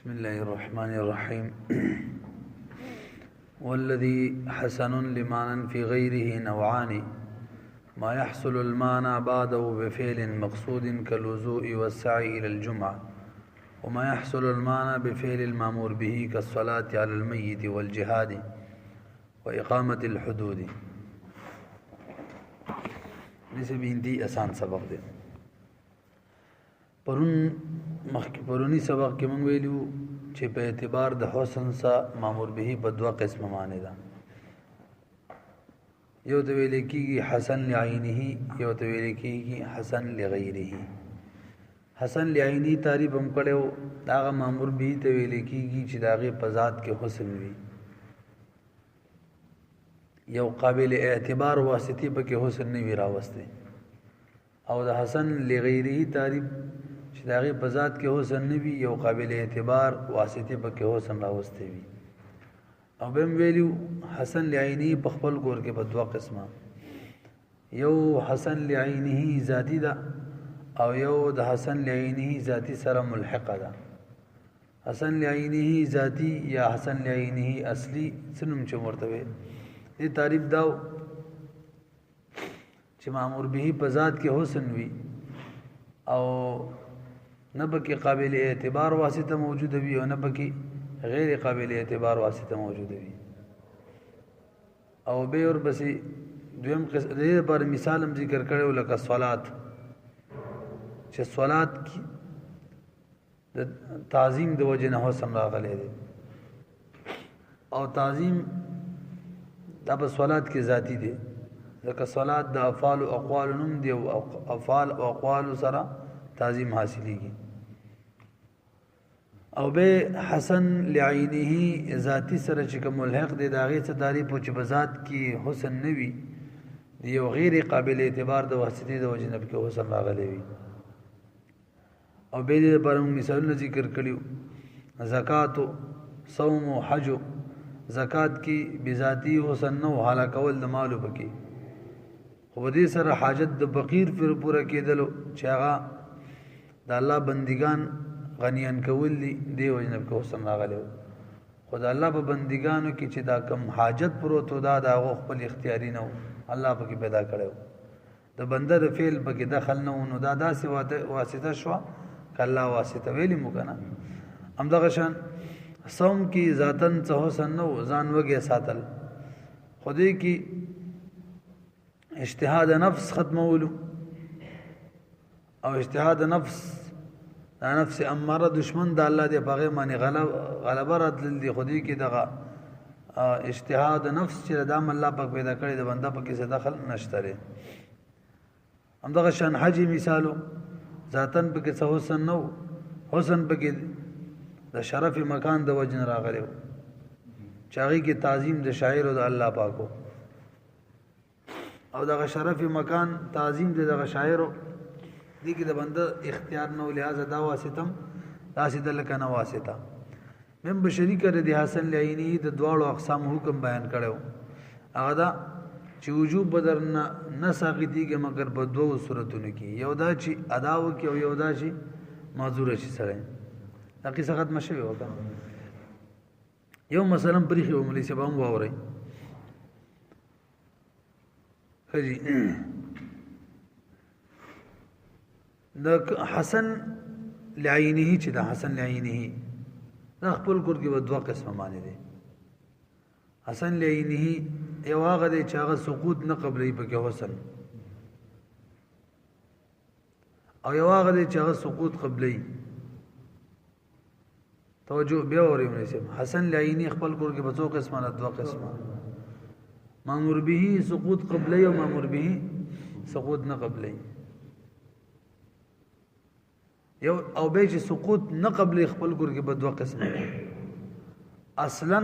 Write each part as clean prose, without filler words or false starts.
بسم الله الرحمن الرحيم والذي حسن لمعنى في غيره نوعان ما يحصل المعنى بعده بفعل مقصود كالوضوء والسعي إلى الجمعة وما يحصل المعنى بفعل المأمور به كالصلاة على الميت والجهاد وإقامة الحدود. نسبی انتي آسان سبق دے. پرونی سبق کې مونږ ویلو چې په اعتبار د حسن سره مامور به په دوه قسم معنی ده. یو ته ویل کېږي حسن لعینه، یو ته ویل کېږي حسن لغیره. حسن لعینه تعریف هم کړو، دا مامور به ته ویل کېږي چې داغه په ذات کې حسن وي، یو قابل اعتبار واسطه په کې حسن نه وی راوسته. او د حسن لغیره تعریف چې داغه په ذات کې حسن نه وي، یو قابل اعتبار واسطه په کې حسن راوسته وي. او بهم ویلو حسن لعینه په خپل کور کې په دوه قسمه، یو حسن لعینه ذاتی ده او یو د حسن لعینه ذاتی سره ملحقه ده. حسن لعینه ذاتی یا حسن لعینه اصلي سنم چې مرتبه دې تعریف داو چې مامور به په ذات کې حسن وي او نه بکی قابل اعتبار واسطه موجود وي او نه بکی غیر قابل اعتبار واسطه موجود وي. او به اور بس دویم قسم دې پر مثال هم ذکر کړو لکه صلات، چې صلات کی د تعظیم د وجه نه حسن راغلی دی او تعظیم دا په صلات کې ذاتی دی، ځکه صلات د افعال او اقوال نوم دی او افعال او اقوال سره تعظیم حاصلېږي. او به حسن لعینه ذاتی سره چې کوم ملحق دی داغه څخه تعریف او چې بذات کې حسن نوي دی او غیر قابل اعتبار د واسطې د وجه نه کې حسن راغلی وي. او به دې پر مثالونه ذکر کړیو، زکات، صوم او حج. زکات کی بذاتی حسن نو حالا کول د مالو پکې، خو دې سره حاجت د فقیر پر پوره کېدلو چې هغه د الله بندگان غنیان کول دی وجنب کو حسن راغلو. خدای الله په بندگانو کې چې دا کم حاجت پروت دا د خپل اختیاري نه الله پکې پیدا کړو، د بنده د فعل پکې دخل نه ونو دا داسې واسطه شو کله واسطه ویلی مو کنه. هم دغه شان صوم کی ذاتن څه حسن نو ځان وګه ساتل، خدای کی اجتهاد نفس ختمولو او اجتهاد نفس نفس اماره دشمن د الله دی پاغه معنی غلبه راتل دی. خدای کی دغه اجتهاد نفس چې د الله پاک پیدا کړی د بنده پکې څه دخل نشته لري. هم دغه شان حج مثالو ذاتن پکې څه حسن نو، حسن پکې د شرف مکان د وجن راغلو، چاغي کې تعظیم د شاعر او د الله پاکو او دغه شرف مکان تعظیم د شاعر دي کې د بنده اختیار نو، لہذا دا واسطم راشد لکه نه واسطه. مم بشری کړه د حسن لعینی د دواړو اقسام حکم بیان کړو. هغه دا چې وجوب بدر نه ساقطیږي مگر په دوه صورتونو کې، یو دا چې ادا وکي او یو دا چې معذور شي سره. دا قصه ختم شوی وکړه. یو مثلا پرېخي وملي سبا مو ووري خجی د حسن لعینه چې د حسن لعینه د خپل کور کې دوه قسمه معنی دي. حسن لعینه یو هغه دی چې هغه سقوط نه قبلې پکې حسن، او یو هغه دی چې هغه سقوط قبلې. توجه بیا اورئ مناسب. حسن لعینه خپل کور کې په څو قسمه نه دوه قسمه، مامور به سقوط قبلې او مامور به سقوط نه قبلې. یو او به چې سقوط نه قبل خپل کور کې په دوه قسمه، اصلا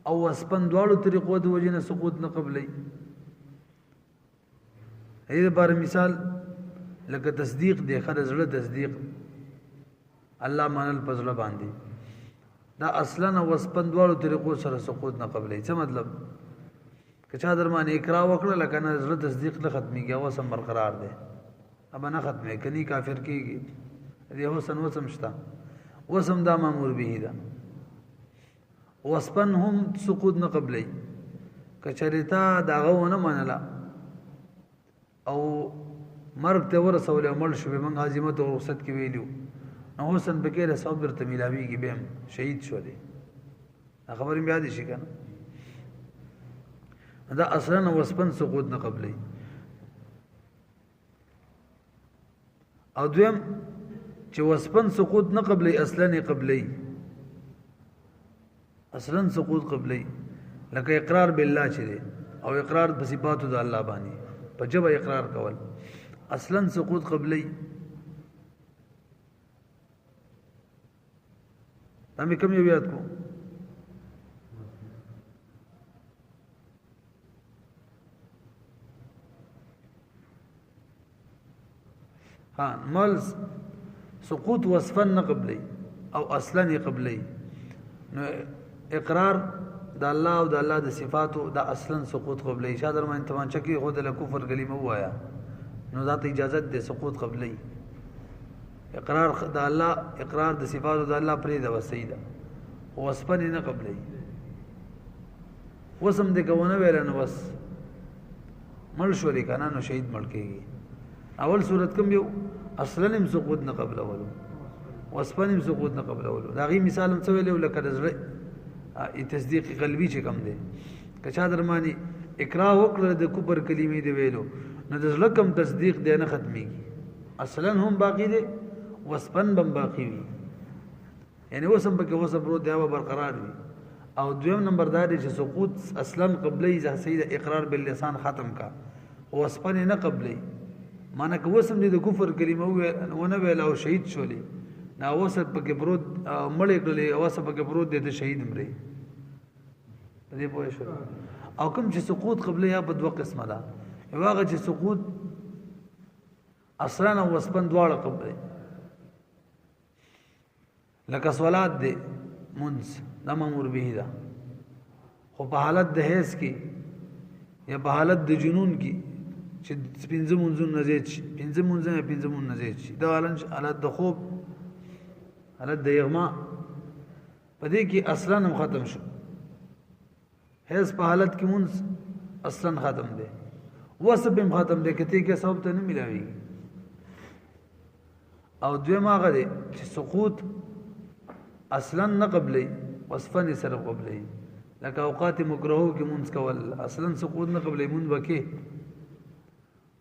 او وسپن دواړو طریقو د وجه نه سقوط نه قبلې. هي لپاره مثال لکه تصدیق دی، خدای زړه تصدیق الله منل پزړه باندې، دا اصلا او وسپن دواړو طریقو سره سقوط نه قبلې. څه مطلب؟ که چا درمانه اقرار وکړه لکه نه زړه تصدیق نه ختميږي او سم برقرار دی، ابا نه ختمه کني کافر کیږي. دې حسن وسم شتا وسم دا مامور به ده وسپن هم سقوط نه قبلی کچریتا داغه ونه منله او مرګ ته ورسول او مړ شو به من عظمت او رخصت کې ویلو نو حسن بکیره صبر ته ملاویږي به شهید شو دي خبرې بیا دي شي کنه دا اصلا وسپن سقوط نه قبلی او دویم چې وسپن سقوط نه قبلی اصلا نه قبلی اصلا سقوط قبلی لکه اقرار بالله چې دی او اقرار په صفاتو د الله باندې په جبه اقرار کول اصلا سقوط قبلی تمه کوم یو یاد کو ها مال سقوط وصفا نه قبلی او اصلا نه قبلی نو اقرار د الله او د الله د صفاتو د اصلا سقوط قبلی شادر ما انتمان چکی خود له کفر کلمه وایا نو ذات اجازت د سقوط قبلی اقرار د الله اقرار د صفاتو د الله پرې د وسیده وصفن نه قبلی وسم د کوونه ویل نو بس مل شو لیکنه نو شهید مړ کېږي اول صورت کوم یو اصلا هم سقوط نه قبل اولو وصفن هم سقوط نه قبل اولو دا غي مثال هم څه ویلو لکه رزله تصدیق قلبی چې کم دی که چا درمانی اقرار وکړه د کفر کلمې دی ویلو نو د لکم تصدیق دی نه ختميږي اصلا هم باقی دی وصفن بم باقی وي یعنی وسم پکې وسم پروت دی او برقرار وي او دویم نمبر دا دی چې سقوط اصلا قبلی ځه سید اقرار باللسان ختم کا وصفن نه قبلی معنی که وسم دی د کفر کلمه ونه ویل او شهید شولې نا وسه پکې پروت مړ کړلې وسه پکې پروت دی ته شهید مړي دې پوه شو او کوم چې سقوط قبله یا په دوه قسمه ده یو هغه چې سقوط اصلا او وسپن دواړه قبله لکه صلات دی منځ د مامور به ده خو په حالت د هیڅ کې یا په حالت د جنون کې چې پنځه منځون نزيد شي پنځه منځون نزيد شي دا حالت د خوب حالت د یغما پدې کې اصلا هم ختم شو هیڅ په حالت کې مونږ اصلا ختم دي وسب هم ختم دي کته کې سبب ته نه ملاوي او دویمه غره چې سقوط اصلا نه قبلي وصفن سره قبلي لکه اوقات مکروه کې مونږ کول اصلا سقوط نه قبلي مونږ وکي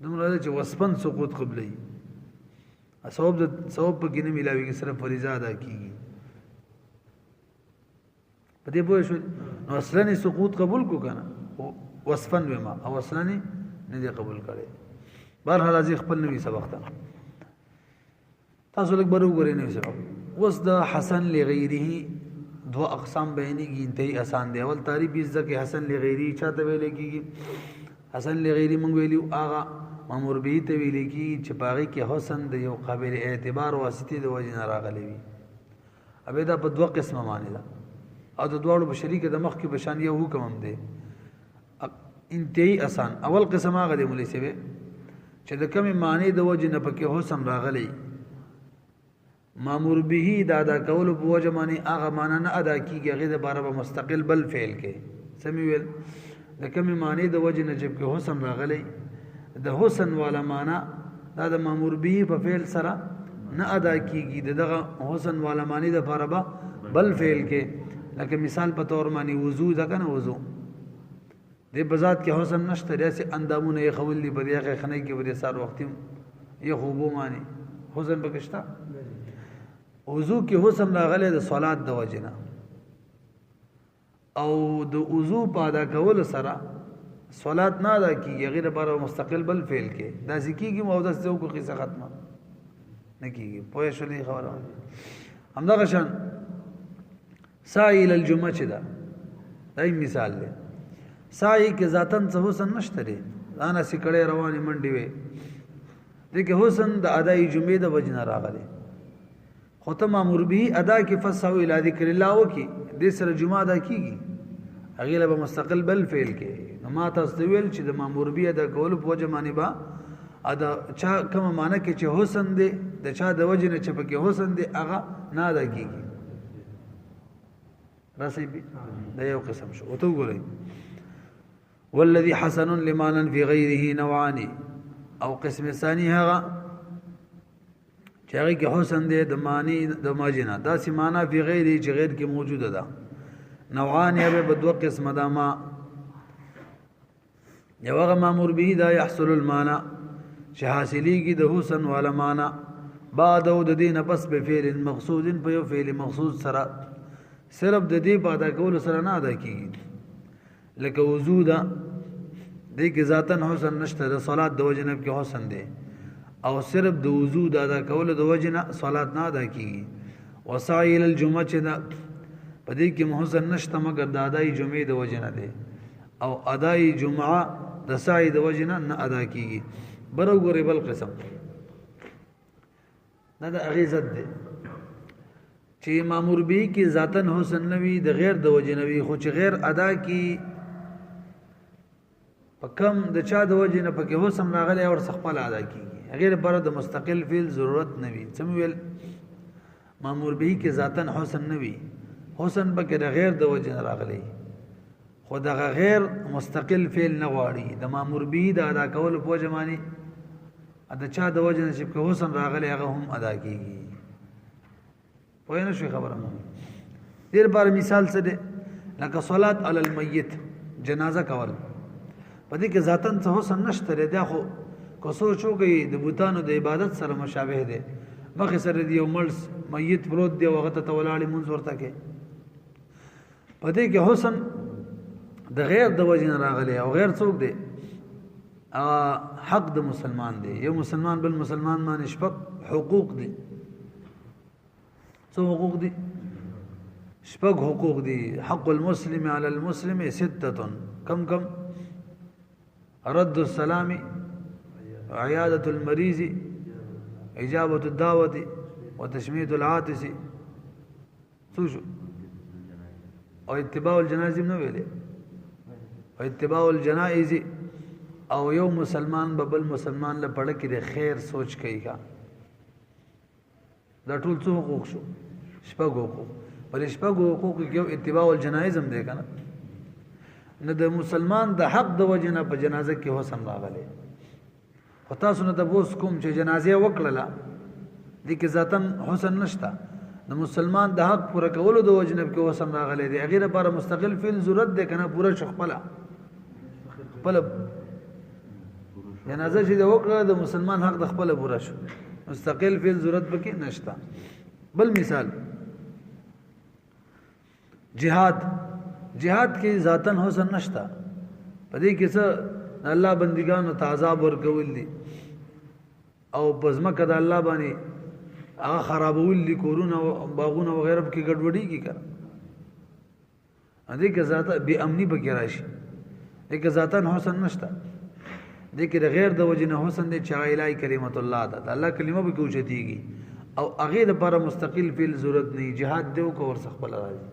دومره چې وصفن سقوط قبلي سبب په کې نه ملاوي کې صرف فریضه ادا کیږي په دې پوه شو نو اصلا سقوط قبول کو کنه وصفن وما او اصلا نه دې قبول کړي بهر حال ازي خپل نوې سبق ته تاسو لږ برو غوري نه سبق وس د حسن لغیره دو اقسام بیانېږي انتهي آسان دی اول تعریف ځکه حسن لغیره چاته ویل کېږي حسن لغیره مونږ ویلو اغه مامور به ته ویل کی چې باغی کې حسن د یو قابل اعتبار واسطه د وجه نه راغلی وي ابه دا په دوه قسمه معنی ده او د دوړو بشری کې د مخ کې بشان یو حکم هم دی انتهي آسان اول قسم هغه دی مولوی سیبه چې د کمی معنی د وجه نه پکې حسن راغلی مامور به دا کول په وجه معنی هغه معنی نه ادا کیږي هغه د بار په مستقل بل فعل کې سمي ویل د کمی معنی د وجه نه چې حسن راغلی د حسن والا معنا دا د مامور به په فعل سره نه ادا کیږي دغه حسن والا معنی د فربا بل فعل کې لکه مثال په تور معنی وضو ده کنه وضو د بذات کې حسن نشته راسي اندامونه یې خول دي په دغه خنۍ کې ورې سار وخت یې خوبو معنی حسن بکشتا وضو کې حسن راغله د صلات د وجنه او د وضو په ادا کول سره صلات نه ادا کیږي غیر بار مستقل بل فعل کې دا ذکیږي موضوع څه کو قصه ختمه نه کیږي پوه شولې خبره همدغه شان سائل الجمعه چې دا دای مثال دی سای کې ذاتن څه حسن نشته دی انا سکړې رواني منډي وي دغه حسن د اداي جمعې د وجنه راغلي ختم امر به ادا کې فسو الى ذکر الله وکي د سره جمعه ادا کیږي هغه له مستقل بل فعل کې نو ما تاسو ویل چې د مامور به ادا کول په وجه معنی با ادا چا کوم معنی کې چې حسن دی د چا د وجه نه چې پکې حسن دی هغه نه ادا کیږي راسي دا یو قسم شو او ته وګورئ والذي حسن لمانا في غيره نوعان او قسم ثاني هغه چې هغه کې حسن دی د معنی د ماجنا دا سی معنی په غیر چې غیر کې موجوده ده نوعان یا به دو قسم ده ما یو هغه مامور به دا يحصل المعنى چې حاصلېږي د حسن والا معنی بعد او د دین پس په فعل مقصود په یو فعل مقصود سره صرف د دې په ادا کول سره نه ادا کیږي لکه وضو ده دې کې ذاتن حسن نشته د صلات د وجنب کې حسن دی او صرف د وضو د ادا کول د وجنه صلات نه ادا کیږي وسائل الجمعه چې دا په دې کې حسن نشته مګر د اداي جمعې د وجنه دی او اداي جمعه د سعی د وجنه نه ادا کیږي برابر بل قسم دا د اغیزت دی چې مامور به کې ذاتن حسن نوي د غیر د وجنوي خو چې غیر ادا کی کم د چا د وجه نه پکې حسن راغلی او خپل ادا کیږي غیر پر د مستقل فعل ضرورت نوي سمویل مامور به کې ذاتن حسن نوي حسن پکې د غیر د وجه راغلی خو د غیر مستقل فعل نه غواړي د مامور به د ادا کول په جمانی د چا د وجه نه چې حسن راغلی هغه هم ادا کیږي پوه نه شو خبره مو ډیر بار مثال څه ده لکه صلات علی المیت جنازه کول پدې کې ذاتن څه حسن نشته دی خو کو سوچو کې د بوتانو د عبادت سره مشابه دی مخه سره دی یو مړ میت پروت دی وغه ته ولاړی منځ ورته کې پدې کې حسن د غیر د وجه راغلی او غیر څوک دی حق د مسلمان دی یو مسلمان بل مسلمان باندې شپږ حقوق دي څو حقوق دي شپږ حقوق دي حق المسلم على المسلم سته كم رد السلام عيادة المريض إجابة الدعوة وتشميت العاطس سوشو او اتباع الجنائز نو ویلې او اتباع الجنائز او یو مسلمان ببل مسلمان له پړه کې د خیر سوچ کوي کا دا ټول څو حقوق شو شپږ حقوق پر شپږ حقوق کې یو اتباع الجنائز هم دی کنه نه د مسلمان د حق د وجنه په جنازه کې حسن راغلی خو تاسو نه د بوس کوم چې جنازه وکړه د کې ذاتن حسن نشته د مسلمان د حق پوره کولو د وجنه کې حسن راغلی دی غیر لپاره مستقل فعل ضرورت دی کنه پوره شخپله خپل جنازه چې د وکړه د مسلمان حق د خپل پوره شو مستقل فعل ضرورت پکې نشته بل مثال جهاد کې ذاتن حسن نشتا پدې کې څه الله بندګانو تعذاب ورکول دي او پزماکه د الله باندې هغه خرابول دي کورونه باغونه وغیرہ کې ګډوډي کی کړه دې کې ذات بے امني پکې راشي دې کې ذاتن حسن نشتا دې کې غیر د وجنه حسن دې چې الای کلمت الله ده الله کلمه به کوچتيږي او هغه لپاره مستقل فعل ضرورت نه جهاد دیو کو ور خپل راځي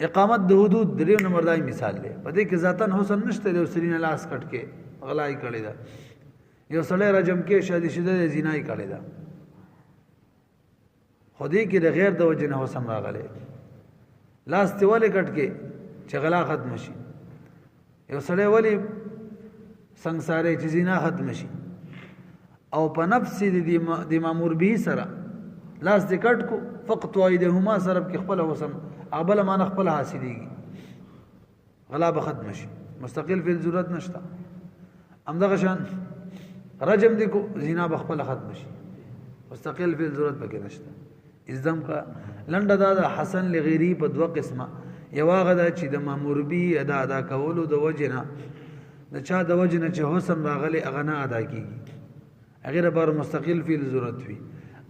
اقامت د حدود دریو نمبر دای مثال دی په دې کې ذاتن حسن نشته دی سرینه لاس کټ کې غلای کړی دا یو سړی رجم کې شادي شده زینای کړی دا خودی کې د غیر د وجه نه حسن راغلی لاس ته ولې کټ کې چې غلا ختم شي یو سړی ولې ਸੰسارې چې زینا ختم شي او په نفس د مامور به سره لاس دې کټ کو فقط وایدهما سره کې خپل حسن اقبل ما نخپل حاصلېږي غلا به ختم شي مستقل فعل ضرورت نشته همدغه شان رجم دې کو زنا به خپل ختم شي مستقل فعل ضرورت پکې نشته ازدم کا لنډه دا حسن لغیری په دوه قسمه یو هغه دا چې د مامور به ادا کولو د وجنه د چا د وجنه چې حسن راغلی هغه نه ادا کیږي هغه بار مستقل فعل ضرورت وي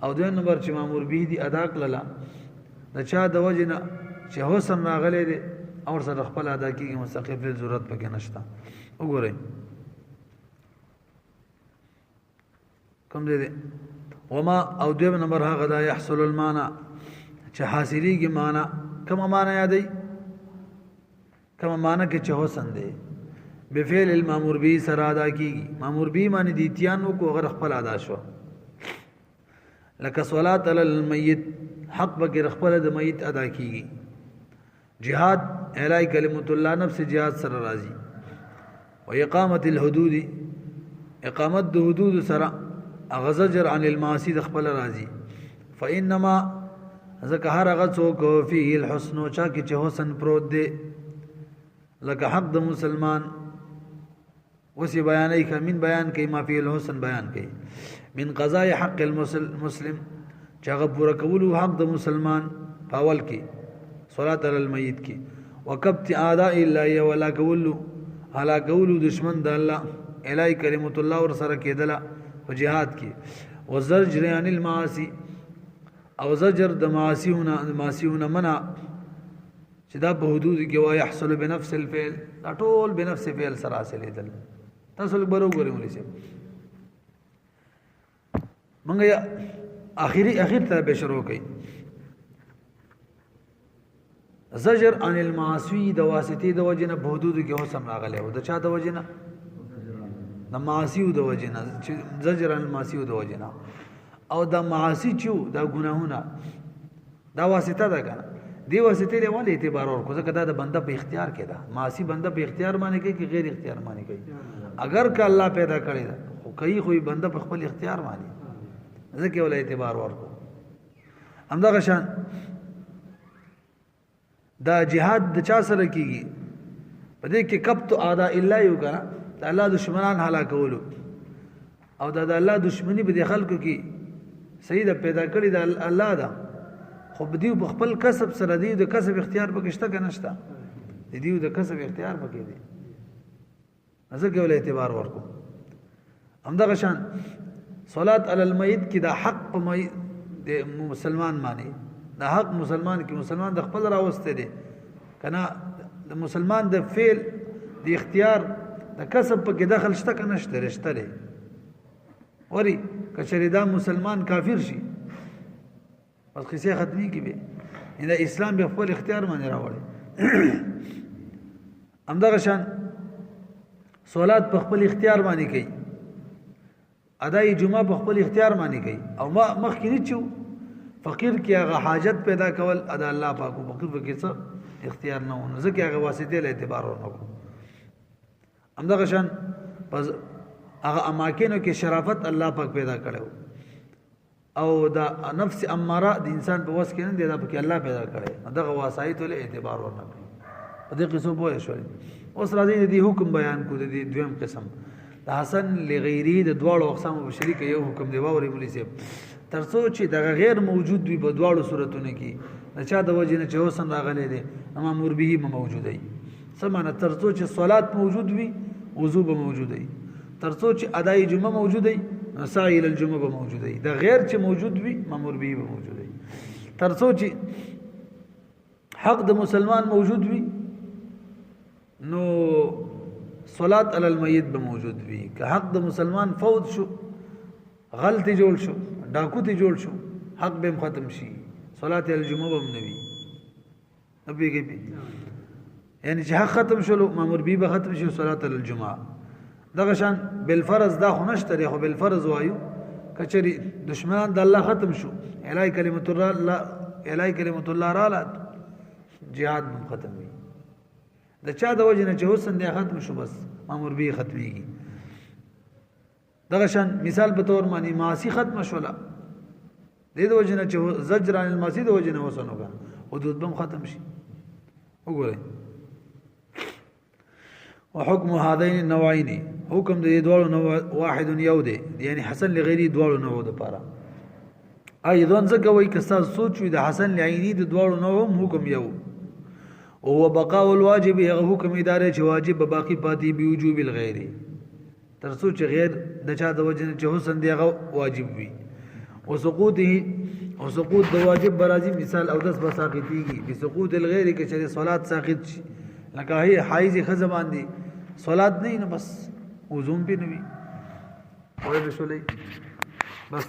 او دوه نمبر چې مامور به دي ادا کړله د چا د وجنه چې حسن راغلی دی او سره خپل ادا کیږي مستقل فعل ضرورت پکې نشته وګورئ کوم دې وما او دوه نمبر هغه دا يحصل المعنى چې حاصلېږي معنی کوم معنی یادې کوم معنی کې چې حسن دی بفعل المامور به سره ادا کیږي مامور به معنی د اتیانو کو غیر خپل ادا شو لکه صلات علی المیت حق بغیر خپل د میت ادا کیږي جهاد اعلی کلمت الله نفس جهاد سره راضی و اقامت الحدود اقامت د حدود سره غزجر عن المعاصی د خپل راضی فانما ذکر هر هغه څوک فيه الحسن چا کی چې حسن پروت دی لکه حق د مسلمان وسی بیانای کمن بیان کوي ما فی الحسن بیان کوي من قضاء حق المسلم چاغه پورا کولو حق د مسلمان پاول کی صلات علی المیت کی وکبت اعداء الله ولا کولو علا کولو دشمن د الله الای کلمت الله ور سره کېدلا او jihad کی وزجر عن المعاصی او زجر د معاصیونه منع چې دا په حدود کې وای يحصل بنفس الفعل دا ټول بنفس فعل سره حاصلېدل تاسو برو غوړې ولې شي مونږه اخر ته به شروع کړي زجر عن المعاصی د واسطې د وجنه په حدود کې حسن راغلی او د چا د وجنه د معاصی د وجنه زجر عن المعاصی د وجنه او د معاصی چې د ګناهونه دا واسطه ده کنه دی واسطه له ولې اعتبار ورکو ځکه دا د بنده په اختیار کې ده معاصی بنده په اختیار باندې کوي چې غیر اختیار باندې کوي اگر که الله پیدا کړی ده خو کوي خو بنده په خپل اختیار باندې ځکه ولې اعتبار ورکو همدغه شان دا جهاد د چا سره کیږي په دې کې کبت اعداء الله یو کنه د الله دشمنان هلاکولو او د الله دشمنی به د خلکو کې سید پیدا کړی د الله ده خو بدیو په خپل کسب سره دی د کسب اختیار پکشته کنه نشته دیو د کسب اختیار پکې دی ځکه ول اعتبار ورکو همدغه شان صلات علی المیت کې دا حق په د مسلمان معنی دا حق مسلمان کې مسلمان د خپل راوسته دی کنه د مسلمان د فعل د اختیار د کسب پکې دخل شته کنه نشته رشته دی وری کچری دا مسلمان کافر شي بس قصه ختمي کی به ان اسلام به خپل اختیار باندې راوړي همدغه شان صلات په خپل اختیار باندې کوي اداي جمعه په خپل اختیار باندې کوي او ما مخکې نه چو فقیر کې هغه حاجت پیدا کول ادا الله پاک فقیر کې څه اختیار نه ونه ځکه هغه واسطه له اعتبار ورنکو همدغه شان هغه اماکنو کې شرافت الله پاک پیدا کړو او دا نفس اماره د انسان په وس کې نه دی دا پکې الله پیدا کړی دغه واسایت له اعتبار ورنکو په دې قصو پوه شو اوس راځي د حکم بیان کو د دویم قسم د حسن لغیری د دواړو اقسام په شریک یو حکم دی ووري بولی سي ترڅو چې دغه غیر موجود وي په دواړو صورتونو کې د چا د وجه نه چې حسن راغلی دی مامور به موجود دی سمانه ترڅو چې صلات موجود وي وضو به موجود دی ترڅو چې اداي جمعه موجود دی سائل الجمعه به موجود دی د غیر چې موجود وي مامور به موجود دی ترڅو چې حق د مسلمان موجود وي نو صلات علی المیت به موجود وي که حق د مسلمان فوت شو غلطی جوړ شو ډاکوتی جوړ شو حق به ختم شي صلات الجمعه به نوي نبیږي یعنی چې حق ختم شلو مامور به ختم شي صلات الجمعه دغه شان بالفرض دا خو نشته خو بالفرض وایو کچری دشمنان د الله ختم شو الای کلمت الله را لا jihad ختم وي د چا د وجه نه چې حسن دی ختم شو بس مامور به ختميږي دغه شان مثال په تور معنی معاصی ختم شولا د دې وجه نه چې زجر عن المعاصی د وجه نه حسن وکړه حدود بم ختم شي وګورئ وحكم هذين النوعين حکم د دې دوړو نوع واحد یو دی یعنی حسن لغیری دوړو نوع د پاره ايضا ځکه وای کستا سوچ وي د حسن لعینی د دوړو نوع حکم یو او بقاء الواجب هغه حکم اداره چې واجب باقی پاتې به وجوب الغیر ترڅو چې غیر د چا د وجه چې حسن دی هغه واجب وي او سقوط د واجب برازي مثال او داس بساقتيږي بسقوط الغیر کې چې صلات ساقط شي لکه هي حایز خزبان دي صلات نه بس وضو به نه وي وای رسولي بس